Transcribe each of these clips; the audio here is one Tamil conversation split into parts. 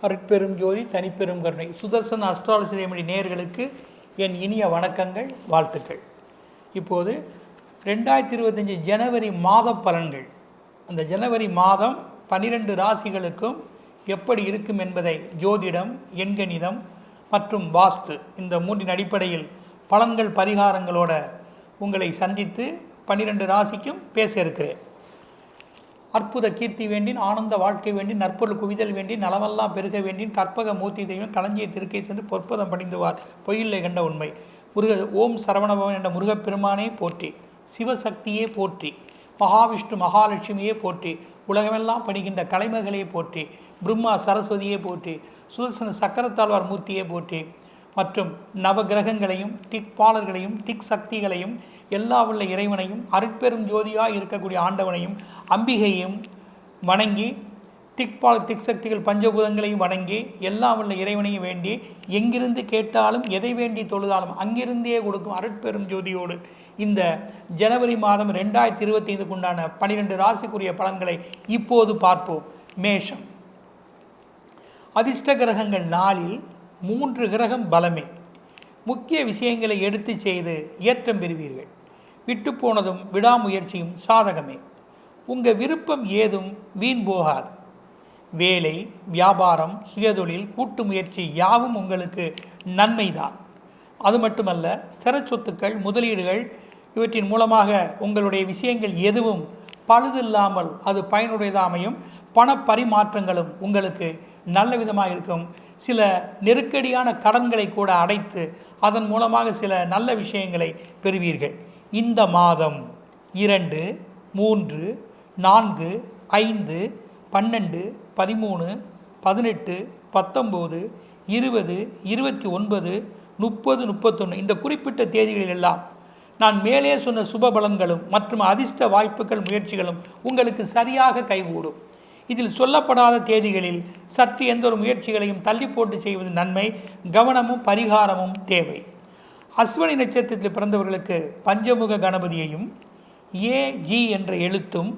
அருட்பெரும் ஜோதி தனிப்பெரும் கருணை சுதர்சன அஸ்ட்ராலஜி ரெமெடி நேயர்களுக்கு என் இனிய வணக்கங்கள், வாழ்த்துக்கள். இப்போது 2025 ஜனவரி மாத பலன்கள், அந்த ஜனவரி மாதம் 12 ராசிகளுக்கும் எப்படி இருக்கும் என்பதை ஜோதிடம், எண்கணிதம் மற்றும் வாஸ்து இந்த மூன்றின் அடிப்படையில் பலன்கள் பரிகாரங்களோட உங்களை சந்தித்து 12 ராசிக்கும் பேச இருக்கிறேன். அற்புத கீர்த்தி வேண்டின், ஆனந்த வாழ்க்கை வேண்டின், நற்பொருள் குவிதல் வேண்டின், நலமெல்லாம் பெருக வேண்டின், கற்பக மூர்த்தி தெய்வம் களஞ்சிய திருக்கை சென்று பொற்பதம் பணிந்துவார் பொய்யில்லை கண்ட உண்மை. ஓம் சரவணபவன் என்ற முருகப்பெருமானே போற்றி, சிவசக்தியே போற்றி, மகாவிஷ்ணு மகாலட்சுமியே போற்றி, உலகமெல்லாம் பணிகின்ற கலைமகளே போற்றி, பிரம்மா சரஸ்வதியே போற்றி, சுதர்சன சக்கரத்தாழ்வார் மூர்த்தியே போற்றி, மற்றும் நவகிரகங்களையும் திக்பாலர்களையும் திக் சக்திகளையும் எல்லா உள்ள இறைவனையும் அருட்பெரும் ஜோதியாக இருக்கக்கூடிய ஆண்டவனையும் அம்பிகையும் வணங்கி, திக் சக்திகள் பஞ்சபூதங்களையும் வணங்கி, எல்லா உள்ள இறைவனையும் வேண்டி, எங்கிருந்து கேட்டாலும் எதை வேண்டி தொழுதாலும் அங்கிருந்தே கொடுக்கும் அருட்பெரும் ஜோதியோடு இந்த ஜனவரி மாதம் 2025 உண்டான 12 ராசிக்குரிய பலன்களை இப்போது பார்ப்போம். மேஷம். அதிர்ஷ்ட கிரகங்கள் நாளில் 3 கிரகம் பலமே. முக்கிய விஷயங்களை எடுத்து செய்து ஏற்றம் பெறுவீர்கள். விட்டு போனதும் விடாமுயற்சியும் சாதகமே. உங்கள் விருப்பம் ஏதும் வீண் போகாது. வேலை, வியாபாரம், சுயதொழில், கூட்டு முயற்சி யாவும் உங்களுக்கு நன்மைதான். அது மட்டுமல்ல, ஸ்திர சொத்துக்கள், முதலீடுகள் இவற்றின் மூலமாக உங்களுடைய விஷயங்கள் எதுவும் பழுதில்லாமல் அது பயனுடையதாக அமையும். பண பரிமாற்றங்களும் உங்களுக்கு நல்ல விதமாக இருக்கும். சில நெருக்கடியான கடன்களை கூட அடைத்து அதன் மூலமாக சில நல்ல விஷயங்களை பெறுவீர்கள். இந்த மாதம் 2, 3, 4, 5, 12, 13, 18, 19, 20, 29, 30, 31 இந்த குறிப்பிட்ட தேதிகளில் எல்லாம் நான் மேலே சொன்ன சுப பலன்களும் மற்றும் அதிர்ஷ்ட வாய்ப்புகள் முயற்சிகளும் உங்களுக்கு சரியாக கைகூடும். இதில் சொல்லப்படாத தேதிகளில் சற்று எந்த ஒரு முயற்சிகளையும் தள்ளி போட்டு செய்வது நன்மை. கவனமும் பரிகாரமும் தேவை. அஸ்வினி நட்சத்திரத்தில் பிறந்தவர்களுக்கு பஞ்சமுக கணபதியையும் AG என்ற எழுத்தும்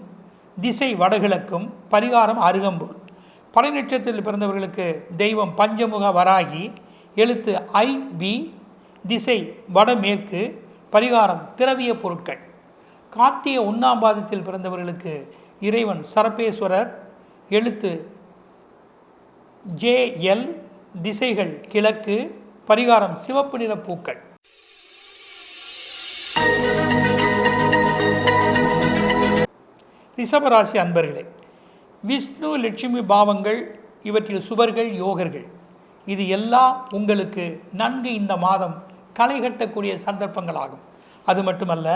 திசை வடகிழக்கும், பரிகாரம் அருகம்புல். படை நட்சத்திரத்தில் பிறந்தவர்களுக்கு தெய்வம் பஞ்சமுக வராகி, எழுத்து IB, திசை வடமேற்கு, பரிகாரம் திரவிய பொருட்கள். கார்த்திகை 1ஆம் பாதத்தில் பிறந்தவர்களுக்கு இறைவன் சரபேஸ்வரர், எழுத்து JL, திசைகள் கிழக்கு, பரிகாரம் சிவப்பு நிற பூக்கள். ரிஷபராசி அன்பர்களே, விஷ்ணு லட்சுமி பாவங்கள் இவற்றில் சுபர்கள் யோகர்கள் இது எல்லாம் உங்களுக்கு நன்கு இந்த மாதம் களை கட்டக்கூடிய சந்தர்ப்பங்களாகும். அது மட்டுமல்ல,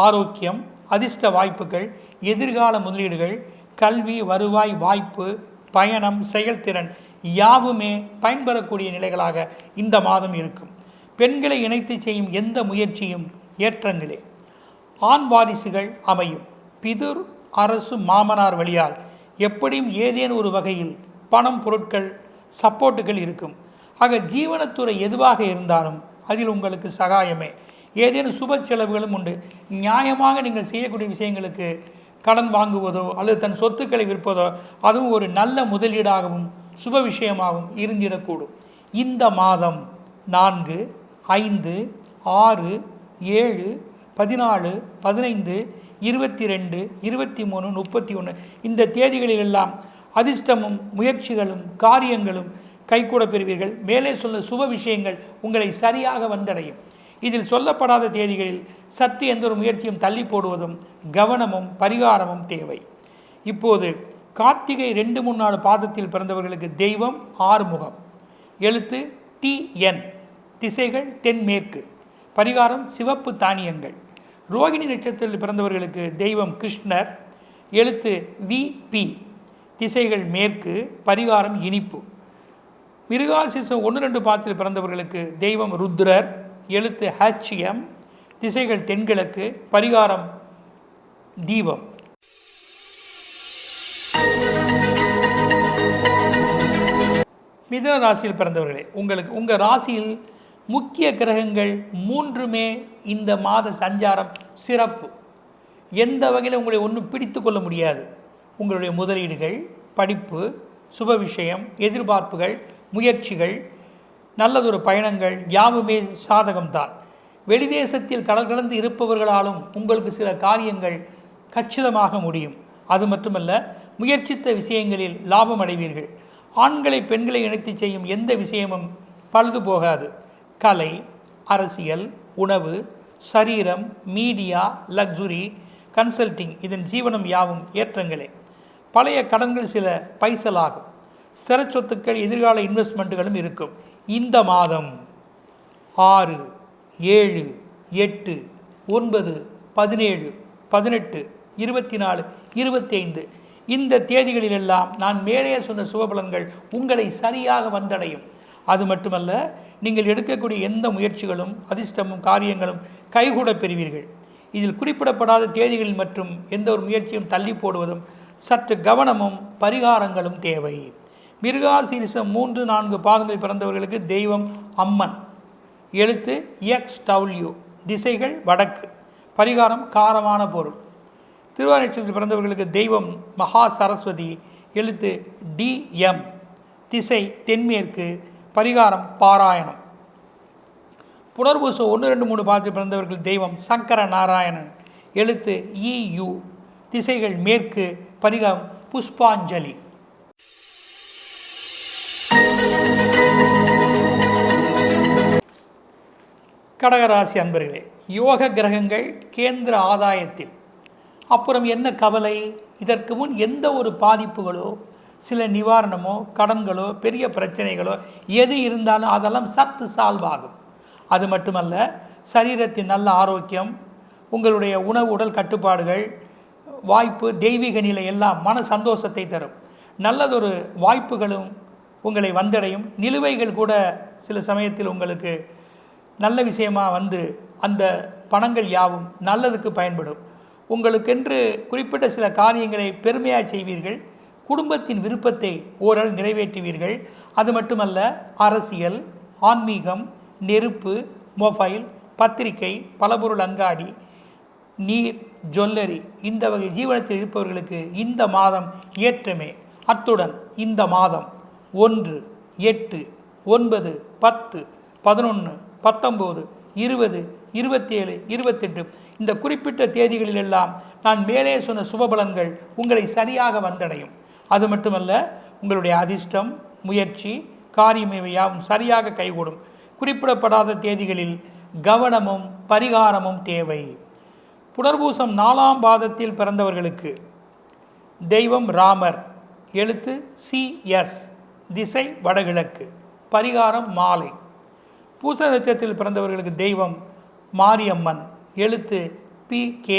ஆரோக்கியம், அதிர்ஷ்ட வாய்ப்புகள், எதிர்கால முதலீடுகள், கல்வி, வருவாய் வாய்ப்பு, பயணம், செயல்திறன் யாவுமே பயன்பெறக்கூடிய நிலைகளாக இந்த மாதம் இருக்கும். பெண்களை இணைத்து செய்யும் எந்த முயற்சியும் ஏற்றங்களே. ஆண் வாரிசுகள் அமையும். பிதுர், அரசு, மாமனார் வழியால் எப்படியும் ஏதேனும் ஒரு வகையில் பணம், பொருட்கள், சப்போர்ட்டுகள் இருக்கும். ஆக ஜீவனத்துறை எதுவாக இருந்தாலும் அதில் உங்களுக்கு சகாயமே. ஏதேனும் சுப செலவுகளும் உண்டு. நியாயமாக நீங்கள் செய்யக்கூடிய விஷயங்களுக்கு கடன் வாங்குவதோ அல்லது தன் சொத்துக்களை விற்பதோ அதுவும் ஒரு நல்ல முதலீடாகவும் சுப விஷயமாகவும் இருந்திடக்கூடும். இந்த மாதம் 4, 5, 6, 7, 14, 15, 22, 23, 31 இந்த தேதிகளிலெல்லாம் அதிர்ஷ்டமும் முயற்சிகளும் காரியங்களும் கைகூட பெறுவீர்கள். மேலே சொல்ல சுப விஷயங்கள் உங்களை சரியாக வந்தடையும். இதில் சொல்லப்படாத தேதிகளில் சற்று எந்த ஒரு முயற்சியும் தள்ளி போடுவதும் கவனமும் பரிகாரமும் தேவை. இப்போது கார்த்திகை 2, 3, 4 பாதத்தில் பிறந்தவர்களுக்கு தெய்வம் ஆறுமுகம், எழுத்து TN, திசைகள் தென்மேற்கு, பரிகாரம் சிவப்பு தானியங்கள். ரோகிணி நட்சத்திரத்தில் பிறந்தவர்களுக்கு தெய்வம் கிருஷ்ணர், எழுத்து VP, திசைகள் மேற்கு, பரிகாரம் இனிப்பு. மிருகாசிசம் 1, 2 பாதத்தில் பிறந்தவர்களுக்கு தெய்வம் ருத்ரர், எழுத்து HM, திசைகள் தென்கிழக்கு, பரிகாரம் தீபம். மிதுன ராசியில் பிறந்தவர்களே, உங்கள் ராசியில் முக்கிய கிரகங்கள் 3மே இந்த மாத சஞ்சாரம் சிறப்பு. எந்த வகையில் உங்களை ஒன்றும் பிடித்து கொள்ள முடியாது. உங்களுடைய முதலீடுகள், படிப்பு, சுப விஷயம், எதிர்பார்ப்புகள், முயற்சிகள், நல்லதொரு பயணங்கள் யாவுமே சாதகம்தான். வெளிதேசத்தில் கடல் கடந்து இருப்பவர்களாலும் உங்களுக்கு சில காரியங்கள் கச்சிதமாக முடியும். அது மட்டுமல்ல, முயற்சித்த விஷயங்களில் லாபம் அடைவீர்கள். ஆண்களை பெண்களை இணைத்து செய்யும் எந்த விஷயமும் பழுது போகாது. கலை, அரசியல், உணவு, சரீரம், மீடியா, லக்ஸுரி, கன்சல்டிங், இதன் ஜீவனம் யாவும் ஏற்றங்களே. பழைய கடன்கள் சில பைசலாகும். ஸ்திர சொத்துக்கள், எதிர்கால இன்வெஸ்ட்மெண்ட்டுகளும் இருக்கும். இந்த மாதம் 6, 7, 8, 9, 17, 18, 24, 25 இந்த தேதிகளிலெல்லாம் நான் மேலே சொன்ன சுபபலன்கள் உங்களை சரியாக வந்தடையும். அது மட்டுமல்ல, நீங்கள் எடுக்கக்கூடிய எந்த முயற்சிகளும் அதிர்ஷ்டமும் காரியங்களும் கைகூட பெறுவீர்கள். இதில் குறிப்பிடப்படாத தேதிகளில் மற்றும் எந்த ஒரு முயற்சியும் தள்ளி போடுவதும் சற்று கவனமும் பரிகாரங்களும் தேவை. மிருகாசீரிசம் 3, 4 பாதங்களில் பிறந்தவர்களுக்கு தெய்வம் அம்மன். எழுத்து XW, திசைகள் வடக்கு, பரிகாரம் காரமான பொருள். திருவாதிரை நட்சத்திரத்தில் பிறந்தவர்களுக்கு தெய்வம் மகா சரஸ்வதி. எழுத்து DM, திசை தென்மேற்கு, பரிகாரம் பாராயணம். புனர்பூசம் 1, 2, 3 பாதத்தில் பிறந்தவர்கள் தெய்வம் சங்கர நாராயணன். எழுத்து EU, திசைகள் மேற்கு, பரிகாரம் புஷ்பாஞ்சலி. கடகராசி அன்பர்களே, யோக கிரகங்கள் கேந்திர ஆதாயத்தில். அப்புறம் என்ன கவலை? இதற்கு முன் எந்த ஒரு பாதிப்புகளோ, சில நிவாரணமோ, கடன்களோ, பெரிய பிரச்சனைகளோ எது இருந்தாலும் அதெல்லாம் சற்று சால்வ் ஆகும். அது மட்டுமல்ல, சரீரத்தின் நல்ல ஆரோக்கியம், உங்களுடைய உணவு உடல் கட்டுப்பாடுகள், வாய்ப்பு, தெய்வீக நிலை எல்லாம் மன சந்தோஷத்தை தரும். நல்லதொரு வாய்ப்புகளும் உங்களை வந்தடையும். நிலுவைகள் கூட சில சமயத்தில் உங்களுக்கு நல்ல விஷயமாக வந்து அந்த பணங்கள் யாவும் நல்லதுக்கு பயன்படும். உங்களுக்கென்று குறிப்பிட்ட சில காரியங்களை பெருமையாக செய்வீர்கள். குடும்பத்தின் விருப்பத்தை ஓரளவு நிறைவேற்றுவீர்கள். அது மட்டுமல்ல, அரசியல், ஆன்மீகம், நெருப்பு, மொபைல், பத்திரிகை, பலபொருள் அங்காடி, நீர், ஜுவல்லரி இந்த வகை ஜீவனத்தில் இருப்பவர்களுக்கு இந்த மாதம் ஏற்றமே. அத்துடன் இந்த மாதம் 1, 8, 9, 10, 11, 19, 20, 27, 28 இந்த குறிப்பிட்ட தேதிகளிலெல்லாம் நான் மேலே சொன்ன சுபபலன்கள் உங்களை சரியாக வந்தடையும். அது மட்டுமல்ல, உங்களுடைய அதிர்ஷ்டம், முயற்சி, காரியமையாவும் சரியாக கைகூடும். குறிப்பிடப்படாத தேதிகளில் கவனமும் பரிகாரமும் தேவை. புனர்பூசம் 4ஆம் பாதத்தில் பிறந்தவர்களுக்கு தெய்வம் ராமர். எழுத்து CS, திசை வடகிழக்கு, பரிகாரம் மாலை. பூச நட்சத்திரத்தில் பிறந்தவர்களுக்கு தெய்வம் மாரியம்மன். எழுத்து PK,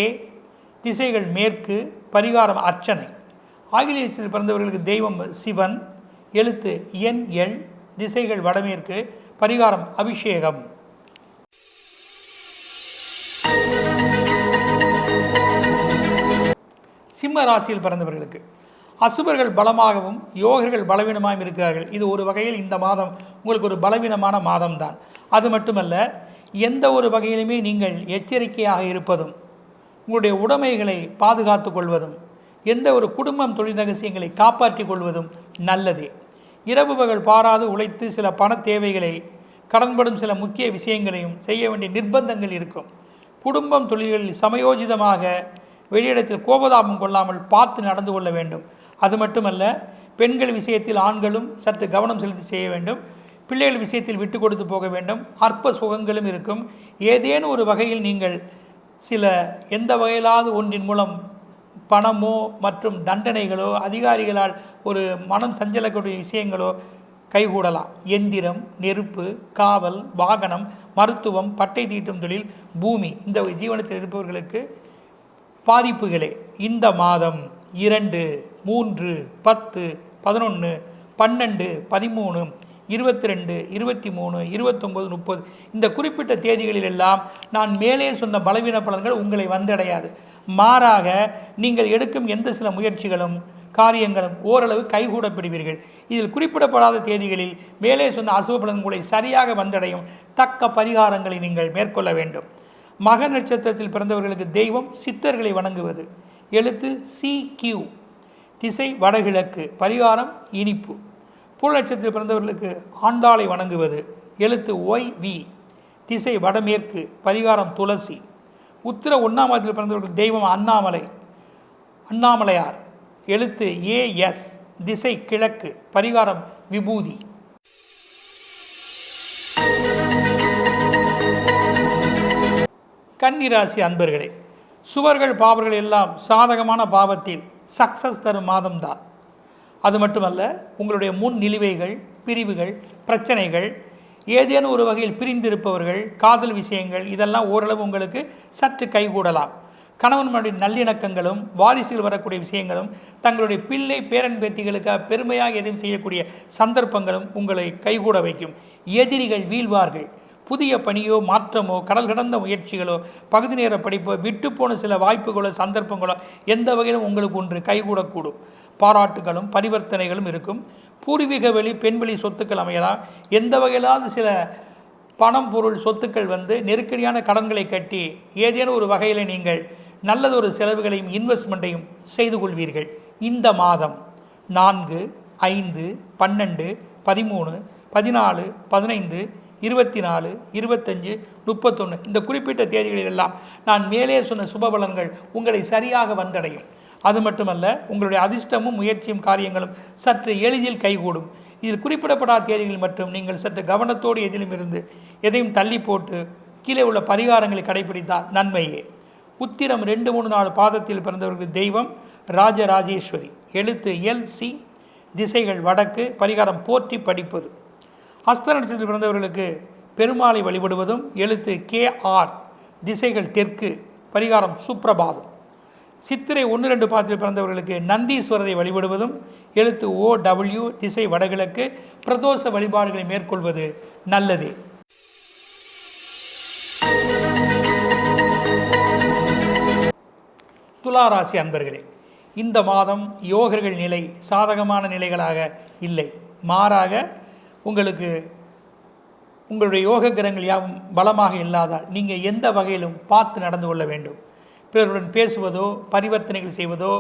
திசைகள் மேற்கு, பரிகாரம் அர்ச்சனை. ஆகிய நட்சத்திரத்தில் பிறந்தவர்களுக்கு தெய்வம் சிவன். எழுத்து NL, திசைகள் வடமேற்கு, பரிகாரம் அபிஷேகம். சிம்ம ராசியில் பிறந்தவர்களுக்கு அசுபர்கள் பலமாகவும் யோகர்கள் பலவீனமாகவும் இருக்கிறார்கள். இது ஒரு வகையில் இந்த மாதம் உங்களுக்கு ஒரு பலவீனமான மாதம்தான். அது மட்டுமல்ல, எந்த ஒரு வகையிலுமே நீங்கள் எச்சரிக்கையாக இருப்பதும், உங்களுடைய உடைமைகளை பாதுகாத்து கொள்வதும், எந்த ஒரு குடும்பம் தொழில் ரகசியங்களை காப்பாற்றி கொள்வதும் நல்லதே. இரவு பகல் பாராது உழைத்து சில பண தேவைகளை, கடன்படும் சில முக்கிய விஷயங்களையும் செய்ய வேண்டிய நிர்பந்தங்கள் இருக்கும். குடும்பம் தொழில்களில் சமயோஜிதமாக வெளியிடத்தில் கோபதாபம் கொள்ளாமல் பார்த்து நடந்து கொள்ள வேண்டும். அது மட்டுமல்ல, பெண்கள் விஷயத்தில் ஆண்களும் சற்று கவனம் செலுத்தி செய்ய வேண்டும். பிள்ளைகள் விஷயத்தில் விட்டு கொடுத்து போக வேண்டும். அற்ப சுகங்களும் இருக்கும். ஏதேனும் ஒரு வகையில் நீங்கள் சில எந்த வகையிலாவது ஒன்றின் மூலம் பணமோ மற்றும் தண்டனைகளோ, அதிகாரிகளால் ஒரு மனம் சஞ்சலக்கூடிய விஷயங்களோ கைகூடலாம். எந்திரம், நெருப்பு, காவல், வாகனம், மருத்துவம், பட்டை தீட்டும் தொழில், பூமி இந்த ஜீவனத்தில் இருப்பவர்களுக்கு பாதிப்புகளே. இந்த மாதம் 2, 3, 10, 11, 12, 13, 22, 23, 29, 30 இந்த குறிப்பிட்ட தேதிகளில் எல்லாம் நான் மேலே சொன்ன பலவீன பலன்கள் உங்களை வந்தடையாது. மாறாக நீங்கள் எடுக்கும் எந்த சில முயற்சிகளும் காரியங்களும் ஓரளவு கைகூட பெறுவீர்கள். இதில் குறிப்பிடப்படாத தேதிகளில் மேலே சொன்ன அசுப பலன் உங்களை சரியாக வந்தடையும். தக்க பரிகாரங்களை நீங்கள் மேற்கொள்ள வேண்டும். மக நட்சத்திரத்தில் பிறந்தவர்களுக்கு தெய்வம் சித்தர்களை வணங்குவது. எழுத்து CQ, திசை வடகிழக்கு, பரிகாரம் இனிப்பு. பூர நட்சத்திரத்தில் பிறந்தவர்களுக்கு ஆண்டாளை வணங்குவது. எழுத்து ஒய் வி. திசை வடமேற்கு, பரிகாரம் துளசி. உத்திர 1ஆம் பாதத்தில் பிறந்தவர்களுக்கு தெய்வம் அண்ணாமலையார். எழுத்து ஏஎஸ். திசை கிழக்கு, பரிகாரம் விபூதி. கன்னிராசி அன்பர்களே, சுவர்கள் பாவர்கள் எல்லாம் சாதகமான பாவத்தில் சக்சஸ் தரும் மாதம்தான். அது மட்டுமல்ல, உங்களுடைய முன் நிலுவைகள், பிரிவுகள், பிரச்சனைகள், ஏதேனும் ஒரு வகையில் பிரிந்திருப்பவர்கள், காதல் விஷயங்கள், இதெல்லாம் ஓரளவு உங்களுக்கு சற்று கைகூடலாம். கணவன் மனைவி நல்லிணக்கங்களும், வாரிசுகள் வரக்கூடிய விஷயங்களும், தங்களுடைய பிள்ளை பேரன் பேத்திகளுக்காக பெருமையாக எதையும் செய்யக்கூடிய சந்தர்ப்பங்களும் உங்களை கைகூட வைக்கும். எதிரிகள் வீழ்வார்கள். புதிய பணியோ, மாற்றமோ, கடல் கடந்த முயற்சிகளோ, பகுதி நேர படிப்போ, விட்டுப்போன சில வாய்ப்புகளோ, சந்தர்ப்பங்களோ எந்த வகையிலும் உங்களுக்கு ஒன்று கைகூடக்கூடும். பாராட்டுகளும் பரிவர்த்தனைகளும் இருக்கும். பூர்வீக வெளி, பெண்வெளி சொத்துக்கள் அமையலாம். எந்த வகையிலாவது சில பணம், பொருள், சொத்துக்கள் நெருக்கடியான கடன்களை கட்டி ஏதேனும் ஒரு வகையில் நீங்கள் நல்லதொரு செலவுகளையும் இன்வெஸ்ட்மெண்ட்டையும் செய்து கொள்வீர்கள். இந்த மாதம் 4, 5, 12, 13, 14, 15, 24, 25, 31 இந்த குறிப்பிட்ட தேதிகளில் எல்லாம் நான் மேலே சொன்ன சுபபலன்கள் உங்களை சரியாக வந்தடையும். அது மட்டுமல்ல, உங்களுடைய அதிர்ஷ்டமும் முயற்சியும் காரியங்களும் சற்று எளிதில் கைகூடும். இதில் குறிப்பிடப்படாத தேதிகளில் மட்டும் நீங்கள் சற்று கவனத்தோடு எதிலும் இருந்து எதையும் தள்ளி போட்டு கீழே உள்ள பரிகாரங்களை கடைபிடித்தால் நன்மையே. உத்திரம் 2, 3, 4 பாதத்தில் பிறந்தவர்களுக்கு தெய்வம் ராஜராஜேஸ்வரி. எழுத்து LC. திசைகள் வடக்கு, பரிகாரம் போற்றி படிப்பது. ஹஸ்த நட்சத்திரத்தில் பிறந்தவர்களுக்கு பெருமாளை வழிபடுவதும். எழுத்து KR. திசைகள் தெற்கு, பரிகாரம் சுப்ரபாதம். சித்திரை 1, 2 பாதத்தில் பிறந்தவர்களுக்கு நந்தீஸ்வரரை வழிபடுவதும். எழுத்து OW. திசை வடகிழக்கு, பிரதோஷ வழிபாடுகளை மேற்கொள்வது நல்லதே. துளாராசி அன்பர்களே, இந்த மாதம் யோகர்கள் நிலை சாதகமான நிலைகளாக இல்லை. மாறாக உங்களுக்கு உங்களுடைய யோக கிரகங்கள் யாவும் பலமாக இல்லாதால் நீங்கள் எந்த வகையிலும் பார்த்து நடந்து கொள்ள வேண்டும். பிறருடன் பேசுவதோ, பரிவர்த்தனைகள் செய்வதோ,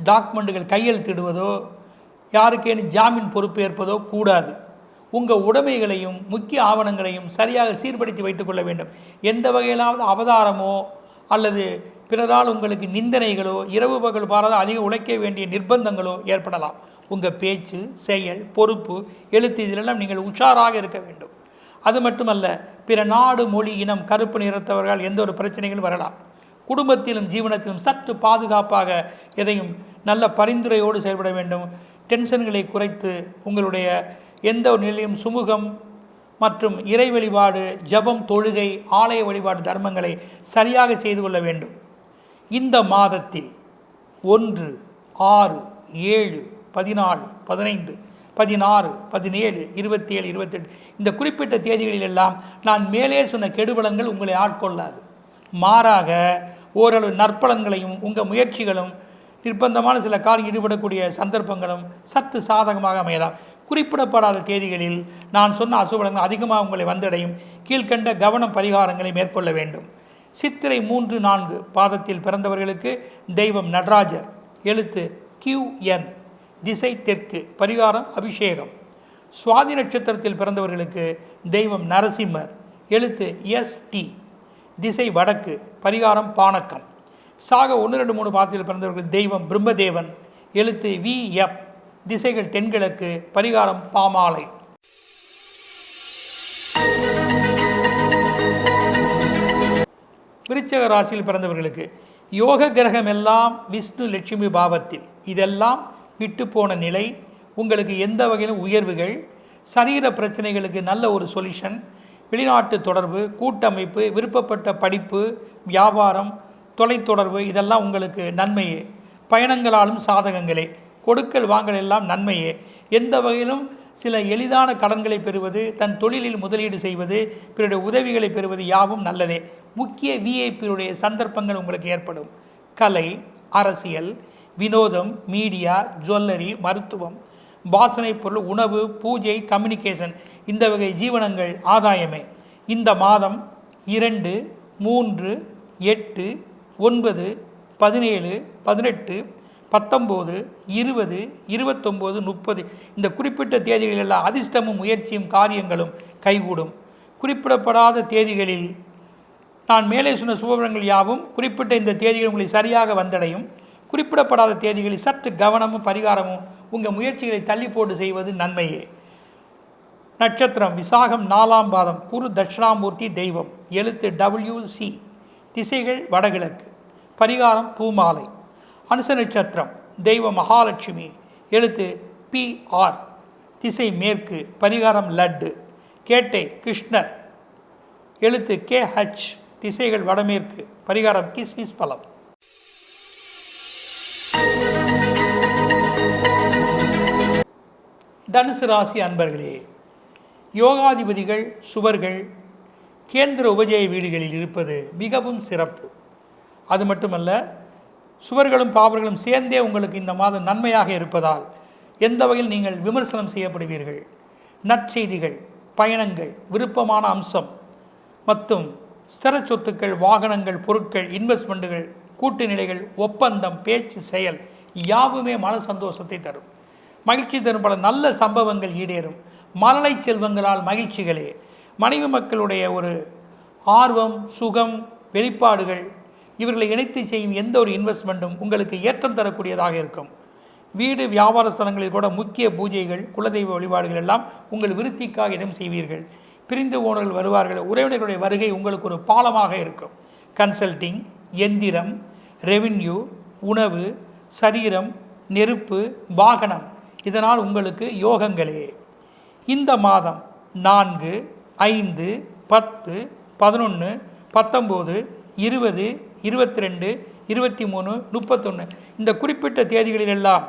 டாக்குமெண்ட்டுகள் கையெழுத்திடுவதோ, யாருக்கேனும் ஜாமீன் பொறுப்பேற்பதோ கூடாது. உங்கள் உடைமைகளையும் முக்கிய ஆவணங்களையும் சரியாக சீர்படுத்தி வைத்துக் கொள்ள வேண்டும். எந்த வகையிலாவது அவதாரமோ அல்லது பிறரால் உங்களுக்கு நிந்தனைகளோ, இரவு பகல் பாராத அதிக உழைக்க வேண்டிய நிர்பந்தங்களோ ஏற்படலாம். உங்கள் பேச்சு, செயல், பொறுப்பு, எழுத்து இதிலெல்லாம் நீங்கள் உஷாராக இருக்க வேண்டும். அது மட்டுமல்ல, பிற நாடு, மொழி, இனம், கருப்பு நிறத்தவர்கள் எந்த ஒரு பிரச்சனைகளும் வரலாம். குடும்பத்திலும் ஜீவனத்திலும் சற்று பாதுகாப்பாக எதையும் நல்ல பரிந்துரையோடு செயல்பட வேண்டும். டென்ஷன்களை குறைத்து உங்களுடைய எந்த ஒரு நிலையும் சுமூகம் மற்றும் இறை வழிபாடு, ஜபம், தொழுகை, ஆலய வழிபாடு தர்மங்களை சரியாக செய்து கொள்ள வேண்டும். இந்த மாதத்தில் 1, 6, 7, 14, 15, 16, 17, 27, 28 இந்த குறிப்பிட்ட தேதிகளில் எல்லாம் நான் மேலே சொன்ன கெடுபலன்கள் உங்களை ஆட்கொள்ளாது. மாறாக ஓரளவு நற்பலன்களையும் உங்கள் முயற்சிகளும் நிர்பந்தமான சில காலம் ஈடுபடக்கூடிய சந்தர்ப்பங்களும் சற்று சாதகமாக அமையலாம். குறிப்பிடப்படாத தேதிகளில் நான் சொன்ன அசுபலன்கள் அதிகமாக உங்களை வந்தடையும். கீழ்கண்ட கவனம் பரிகாரங்களை மேற்கொள்ள வேண்டும். சித்திரை 3, 4 பாதத்தில் பிறந்தவர்களுக்கு தெய்வம் நடராஜர். எழுத்து QN. திசை தெற்கு, பரிகாரம் அபிஷேகம். சுவாதி நட்சத்திரத்தில் பிறந்தவர்களுக்கு தெய்வம் நரசிம்மர். எழுத்து ST. திசை வடக்கு, பரிகாரம் பானக்கம். சாக 1, 2, 3 பாதத்தில் பிறந்தவர்களுக்கு தெய்வம் பிரம்மதேவன். எழுத்து VF. திசைகள் தென்கிழக்கு, பரிகாரம் பாமாலை. விருச்சிக ராசியில் பிறந்தவர்களுக்கு யோக கிரகம் எல்லாம் விஷ்ணு லட்சுமி பாவத்தில். இதெல்லாம் விட்டு போன நிலை. உங்களுக்கு எந்த வகையிலும் உயர்வுகள், சரீர பிரச்சனைகளுக்கு நல்ல ஒரு சொல்யூஷன், வெளிநாட்டு தொடர்பு, கூட்டமைப்பு, விருப்பப்பட்ட படிப்பு, வியாபாரம், தொலைத்தொடர்பு இதெல்லாம் உங்களுக்கு நன்மையே. பயணங்களாலும் சாதகங்களே. கொடுக்கல் வாங்கல் எல்லாம் நன்மையே. எந்த வகையிலும் சில எளிதான கடன்களை பெறுவது, தன் தொழிலில் முதலீடு செய்வது, பிறருடைய உதவிகளை பெறுவது யாவும் நல்லதே. முக்கிய விஐபியுடைய சந்தர்ப்பங்கள் உங்களுக்கு ஏற்படும். கலை, அரசியல், வினோதம், மீடியா, ஜுவல்லரி, மருத்துவம், வாசனை பொருள், உணவு, பூஜை, கம்யூனிகேஷன் இந்த வகை ஜீவனங்கள் ஆதாயமே. இந்த மாதம் 2, 3, 8, 9, 17, 18, 19, 20, 29, 30 இந்த குறிப்பிட்ட தேதிகளில் அதிர்ஷ்டமும் முயற்சியும் காரியங்களும் கைகூடும். குறிப்பிடப்படாத தேதிகளில் நான் மேலே சொன்ன சுபபலன்கள் யாவும் குறிப்பிட்ட இந்த தேதிகள் உங்களை சரியாக வந்தடையும். குறிப்பிடப்படாத தேதிகளில் சற்று கவனமும் பரிகாரமும் உங்கள் முயற்சிகளை தள்ளி போட்டு செய்வது நன்மையே. நட்சத்திரம் விசாகம் 4ஆம் பாதம், குரு தட்சிணாமூர்த்தி தெய்வம், எழுத்து WC, திசைகள் வடகிழக்கு, பரிகாரம் பூமாலை. அனுச நட்சத்திரம் தெய்வ மகாலட்சுமி, எழுத்து PR, திசை மேற்கு, பரிகாரம் லட்டு. கேட்டை கிருஷ்ணர், எழுத்து KH, திசைகள் வடமேற்கு, பரிகாரம் கிஸ்மிஸ் பழம். தனுசு ராசி அன்பர்களே, யோகாதிபதிகள் சுவர்கள் கேந்திர உபஜய வீடுகளில் இருப்பது மிகவும் சிறப்பு. அது மட்டுமல்ல, சுவர்களும் பாவர்களும் சேர்ந்தே உங்களுக்கு இந்த மாதம் நன்மையாக இருப்பதால் எந்த வகையில் நீங்கள் விமர்சனம் செய்யப்படுவீர்கள். நற்செய்திகள், பயணங்கள், விருப்பமான அம்சம் மற்றும் ஸ்திர சொத்துக்கள், வாகனங்கள், பொருட்கள், இன்வெஸ்ட்மெண்ட்டுகள், கூட்டு நிலைகள், ஒப்பந்தம், பேச்சு, செயல் யாவுமே மன சந்தோஷத்தை தரும். மகிழ்ச்சி தரும் பல நல்ல சம்பவங்கள் ஈடேறும். மழலை செல்வங்களால் மகிழ்ச்சிகளே. மனைவி மக்களுடைய ஒரு ஆர்வம், சுகம், வெளிப்பாடுகள் இவர்களை இணைத்து செய்யும் எந்த ஒரு இன்வெஸ்ட்மெண்ட்டும் உங்களுக்கு ஏற்றம் தரக்கூடியதாக இருக்கும். வீடு வியாபார ஸ்தலங்களில் கூட முக்கிய பூஜைகள், குலதெய்வ வழிபாடுகள் எல்லாம் உங்கள் விருத்திக்காக இடம் செய்வீர்கள். பிரிந்து போனவர்கள் வருவார்கள். உறவினர்களுடைய வருகை உங்களுக்கு ஒரு பாலமாக இருக்கும். கன்சல்டிங், எந்திரம், ரெவின்யூ, உணவு, சரீரம், நெருப்பு, வாகனம் இதனால் உங்களுக்கு யோகங்களே. இந்த மாதம் 4, 5, 10, 11, 19, 20, 22, 23, 31 இந்த குறிப்பிட்ட தேதிகளிலெல்லாம்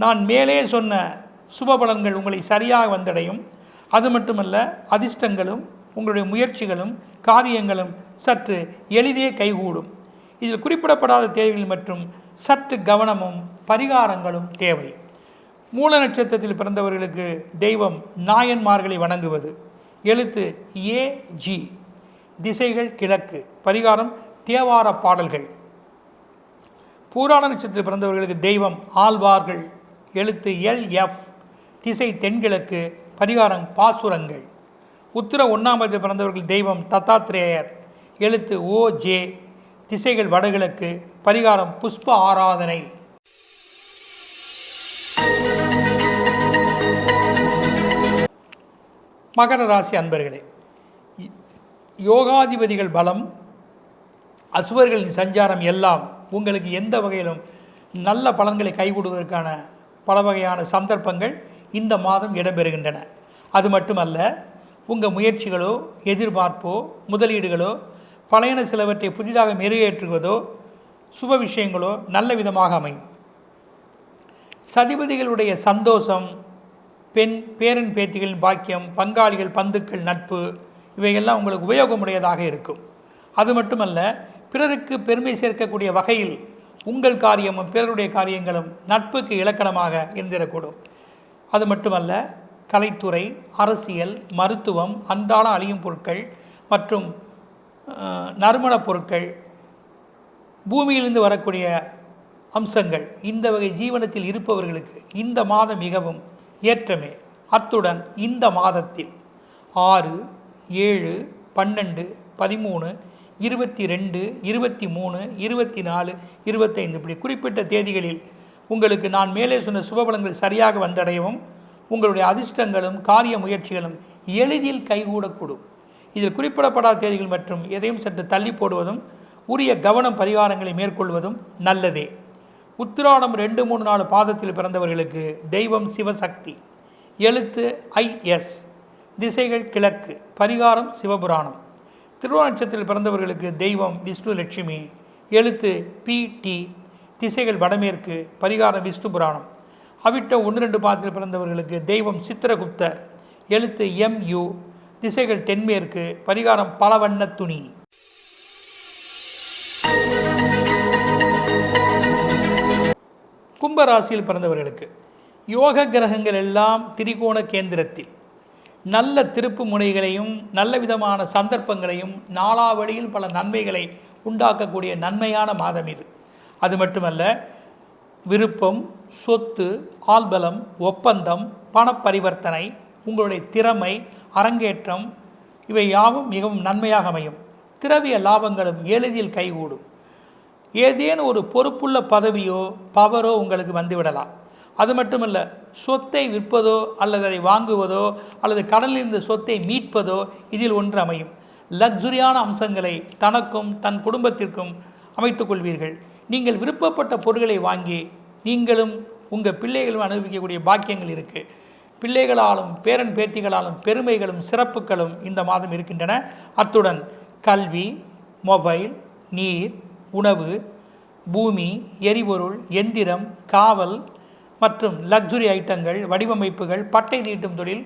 நான் மேலே சொன்ன சுபபலன்கள் உங்களை சரியாக வந்தடையும். அது மட்டுமல்ல, அதிர்ஷ்டங்களும் உங்களுடைய முயற்சிகளும் காரியங்களும் சற்று எளிதே கைகூடும். இதில் குறிப்பிடப்படாத தேதிகள் மற்றும் சற்று கவனமும் பரிகாரங்களும் தேவை. மூல நட்சத்திரத்தில் பிறந்தவர்களுக்கு தெய்வம் நாயன்மார்களை வணங்குவது, எழுத்து AG, திசைகள் கிழக்கு, பரிகாரம் தேவார பாடல்கள். பூராட நட்சத்திரத்தில் பிறந்தவர்களுக்கு தெய்வம் ஆழ்வார்கள், எழுத்து LF, திசை தென்கிழக்கு, பரிகாரம் பாசுரங்கள். உத்திர 1ஆம் பாதத்தில் பிறந்தவர்கள் தெய்வம் தத்தாத்ரேயர், எழுத்து OJ, திசைகள் வடகிழக்கு, பரிகாரம் புஷ்ப ஆராதனை. மகர ராசி அன்பர்களே, யோகாதிபதிகள் பலம், அசுவர்களின் சஞ்சாரம் எல்லாம் உங்களுக்கு எந்த வகையிலும் நல்ல பலன்களை கைகூடுவதற்கான பல வகையான சந்தர்ப்பங்கள் இந்த மாதம் இடம்பெறுகின்றன. அது மட்டுமல்ல, உங்கள் முயற்சிகளோ, எதிர்பார்ப்போ, முதலீடுகளோ, பழையன சிலவற்றை புதிதாக மெருகேற்றுவதோ, சுப விஷயங்களோ நல்ல விதமாக அமையும். சதிபதிகளுடைய சந்தோஷம், பெண் பேரன் பேத்திகளின் பாக்கியம், பங்காளிகள், பந்துக்கள், நட்பு இவையெல்லாம் உங்களுக்கு உபயோகமுடையதாக இருக்கும். அது மட்டுமல்ல, பிறருக்கு பெருமை சேர்க்கக்கூடிய வகையில் உங்கள் காரியமும் பிறருடைய காரியங்களும் நட்புக்கு இலக்கணமாக இருந்திடக்கூடும். அது மட்டுமல்ல, கலைத்துறை, அரசியல், மருத்துவம், அன்றாட அழியும் பொருட்கள் மற்றும் நறுமணப் பொருட்கள், பூமியிலிருந்து வரக்கூடிய அம்சங்கள் இந்த வகை ஜீவனத்தில் இருப்பவர்களுக்கு இந்த மாதம் மிகவும் ஏற்றமே. அத்துடன் இந்த மாதத்தில் 6, 7, 12, 13, 22, 23, 24, 25 இப்படி குறிப்பிட்ட தேதிகளில் உங்களுக்கு நான் மேலே சொன்ன சுபபலங்கள் சரியாக வந்தடையவும் உங்களுடைய அதிர்ஷ்டங்களும் காரிய முயற்சிகளும் எளிதில் கைகூடக்கூடும். இதில் குறிப்பிடப்படாத தேதிகள் மற்றும் எதையும் சற்று தள்ளி போடுவதும் உரிய கவனம் பரிகாரங்களை மேற்கொள்வதும் நல்லதே. உத்திராடம் 2, 3, 4 பாதத்தில் பிறந்தவர்களுக்கு தெய்வம் சிவசக்தி, எழுத்து IS, திசைகள் கிழக்கு, பரிகாரம் சிவபுராணம். திருவோண நட்சத்திரத்தில் பிறந்தவர்களுக்கு தெய்வம் விஷ்ணு லட்சுமி, எழுத்து PT, திசைகள் வடமேற்கு, பரிகாரம் விஷ்ணு புராணம். அவிட்ட 1, 2 பாதத்தில் பிறந்தவர்களுக்கு தெய்வம் சித்திரகுப்தர், எழுத்து MU, திசைகள் தென்மேற்கு, பரிகாரம் பலவண்ண துணி. கும்பராசியில் பிறந்தவர்களுக்கு யோக கிரகங்கள் எல்லாம் திரிகோண கேந்திரத்தில் நல்ல திருப்பு முனைகளையும் நல்ல விதமான சந்தர்ப்பங்களையும் நாளாவழியில் பல நன்மைகளை உண்டாக்கக்கூடிய நன்மையான மாதம் இது. அது மட்டுமல்ல, விருப்பம், சொத்து, ஆள்பலம், ஒப்பந்தம், பணப்பரிவர்த்தனை, உங்களுடைய திறமை, அரங்கேற்றம் இவை யாவும் மிகவும் நன்மையாக அமையும். திரவிய லாபங்களும் எளிதில் கைகூடும். ஏதேனும் ஒரு பொறுப்புள்ள பதவியோ பவரோ உங்களுக்கு வந்துவிடலாம். அது மட்டுமல்ல, சொத்தை விற்பதோ அல்லது அதை வாங்குவதோ அல்லது கடலில் இருந்த சொத்தை மீட்பதோ இதில் ஒன்று அமையும். லக்ஸுரியான அம்சங்களை தனக்கும் தன் குடும்பத்திற்கும் அமைத்துக் கொள்வீர்கள். நீங்கள் விருப்பப்பட்ட பொருட்களை வாங்கி நீங்களும் உங்கள் பிள்ளைகளும் அனுபவிக்கக்கூடிய பாக்கியங்கள் இருக்குது. பிள்ளைகளாலும் பேரன் பேத்திகளாலும் பெருமைகளும் சிறப்புகளும் இந்த மாதம் இருக்கின்றன. அத்துடன் கல்வி, மொபைல், நீர், உணவு, பூமி, எரிபொருள், எந்திரம், காவல் மற்றும் லக்ஸுரி ஐட்டங்கள், வடிவமைப்புகள், பட்டை தீட்டும் தொழில்,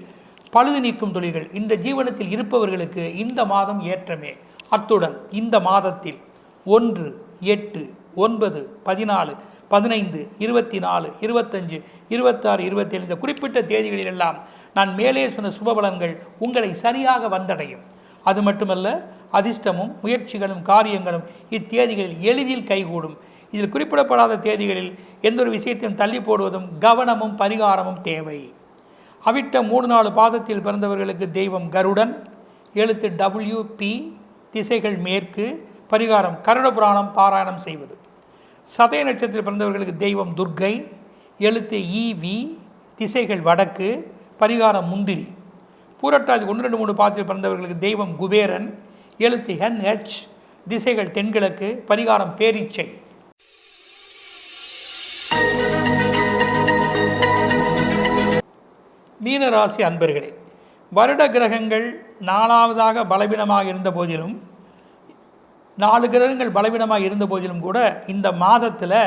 பழுது நீக்கும் தொழில்கள் இந்த ஜீவனத்தில் இருப்பவர்களுக்கு இந்த மாதம் ஏற்றமே. அத்துடன் இந்த மாதத்தில் 1, 8, 9, 14, 15, 24, 25, 26, 27 இந்த குறிப்பிட்ட தேதிகளிலெல்லாம் நான் மேலே சொன்ன சுபபலன்கள் உங்களை சரியாக வந்தடையும். அது மட்டுமல்ல, அதிர்ஷ்டமும் முயற்சிகளும் காரியங்களும் இத்தேதிகளில் எளிதில் கைகூடும். இதில் குறிப்பிடப்படாத தேதிகளில் எந்த ஒரு விஷயத்தையும் தள்ளி போடுவதும் கவனமும் பரிகாரமும் தேவை. அவிட்டம் 3-4 பாதத்தில் பிறந்தவர்களுக்கு தெய்வம் கருடன், எழுத்து WP, திசைகள் மேற்கு, பரிகாரம் கருட புராணம் பாராயணம் செய்வது. சதய நட்சத்திரத்தில் பிறந்தவர்களுக்கு தெய்வம் துர்க்கை, எழுத்து EV, திசைகள் வடக்கு, பரிகாரம் முந்திரி. பூரட்டாதி 1-2-3 பாதத்தில் பிறந்தவர்களுக்கு தெய்வம் குபேரன், எழுத்து NH, திசைகள் தென்கிழக்கு, பரிகாரம் பேரீச்சை. மீனராசி அன்பர்களே, வருட கிரகங்கள் 4வதாக பலவீனமாக இருந்த போதிலும் 4 கிரகங்கள் பலவீனமாக இருந்த போதிலும் கூட இந்த மாதத்தில்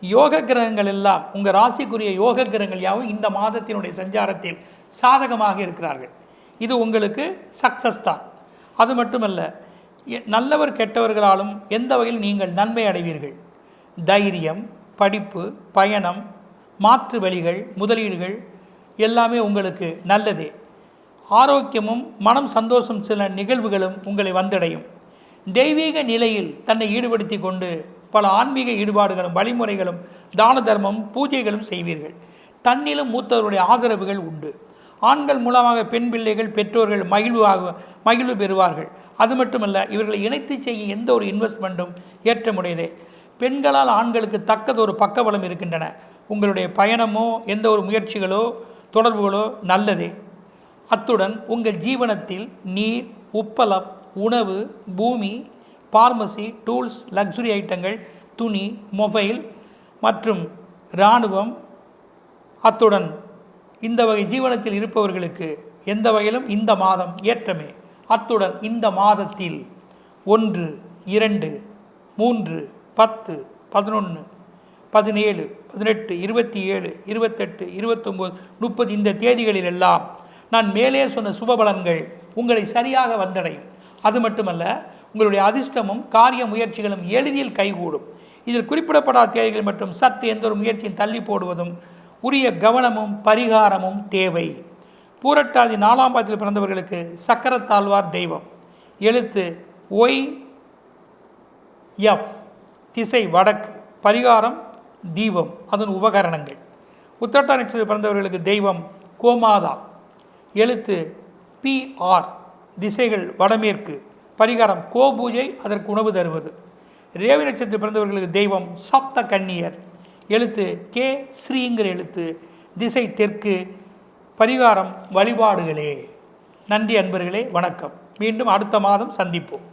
யோக கிரகங்கள் எல்லாம் உங்கள் ராசிக்குரிய யோக கிரகங்கள் யாவும் இந்த மாதத்தினுடைய சஞ்சாரத்தில் சாதகமாக இருக்கிறார்கள். இது உங்களுக்கு சக்ஸஸ் தான். அது மட்டுமல்ல, நல்லவர் கெட்டவர்களாலும் எந்த வகையில் நீங்கள் நன்மை அடைவீர்கள். தைரியம், படிப்பு, பயணம், மாற்று வழிகள், முதலீடுகள் எல்லாமே உங்களுக்கு நல்லதே. ஆரோக்கியமும் மனம் சந்தோஷம் சில நிகழ்வுகளும் உங்களை வந்தடையும். தெய்வீக நிலையில் தன்னை ஈடுபடுத்தி கொண்டு பல ஆன்மீக ஈடுபாடுகளும் வழிமுறைகளும் தான தர்மம் பூஜைகளும் செய்வீர்கள். தன்னிலும் மூத்தவருடைய ஆதரவுகள் உண்டு. ஆண்கள் மூலமாக பெண் பிள்ளைகள் பெற்றோர்கள் மகிழ்வு பெறுவார்கள். அது மட்டுமல்ல, இவர்களை இணைத்து செய்ய எந்த ஒரு இன்வெஸ்ட்மெண்ட்டும் ஏற்றமுடையதே. பெண்களால் ஆண்களுக்கு தக்கதொரு பக்கபலம் இருக்கின்றன. உங்களுடைய பயணமோ எந்த ஒரு முயற்சிகளோ தொடர்புகளோ நல்லதே. அத்துடன் உங்கள் ஜீவனத்தில் நீர், உப்பளம், உணவு, பூமி, பார்மசி, டூல்ஸ், லக்ஸுரி ஐட்டங்கள், துணி, மொபைல் மற்றும் இராணுவம், அத்துடன் இந்த வகை ஜீவனத்தில் இருப்பவர்களுக்கு எந்த வகையிலும் இந்த மாதம் ஏற்றமே. அத்துடன் இந்த மாதத்தில் 1, 2, 3, 10, 11, 17, 18, 27, 28, 29, 30 இந்த தேதிகளில் எல்லாம் நான் மேலே சொன்ன சுபபலன்கள் உங்களை சரியாக வந்தடையும். அது மட்டுமல்ல, உங்களுடைய அதிர்ஷ்டமும் காரிய முயற்சிகளும் எளிதில் கைகூடும். இதில் குறிப்பிடப்படாத தேதிகள் மற்றும் சற்று எந்த ஒரு முயற்சியும் தள்ளி போடுவதும் உரிய கவனமும் பரிகாரமும் தேவை. பூரட்டாதி 4ஆம் பாதத்தில் பிறந்தவர்களுக்கு சக்கரத்தாழ்வார் தெய்வம், எழுத்து YF, திசை வடக்கு, பரிகாரம் தீபம், அதன் உபகரணங்கள். உத்திரட்டாதி நட்சத்திரத்தில் பிறந்தவர்களுக்கு தெய்வம் கோமாதா, எழுத்து PR, திசைகள் வடமேற்கு, பரிகாரம் கோபூஜை, அதற்கு உணவு தருவது. ரேவதி நட்சத்திரத்தில் பிறந்தவர்களுக்கு தெய்வம் சப்த கன்னியர், எழுத்து K ஸ்ரீங்கிற எழுத்து, திசை தெற்கு, பரிகாரம் வழிபாடுகளே. நன்றி அன்பர்களே, வணக்கம். மீண்டும் அடுத்த மாதம் சந்திப்போம்.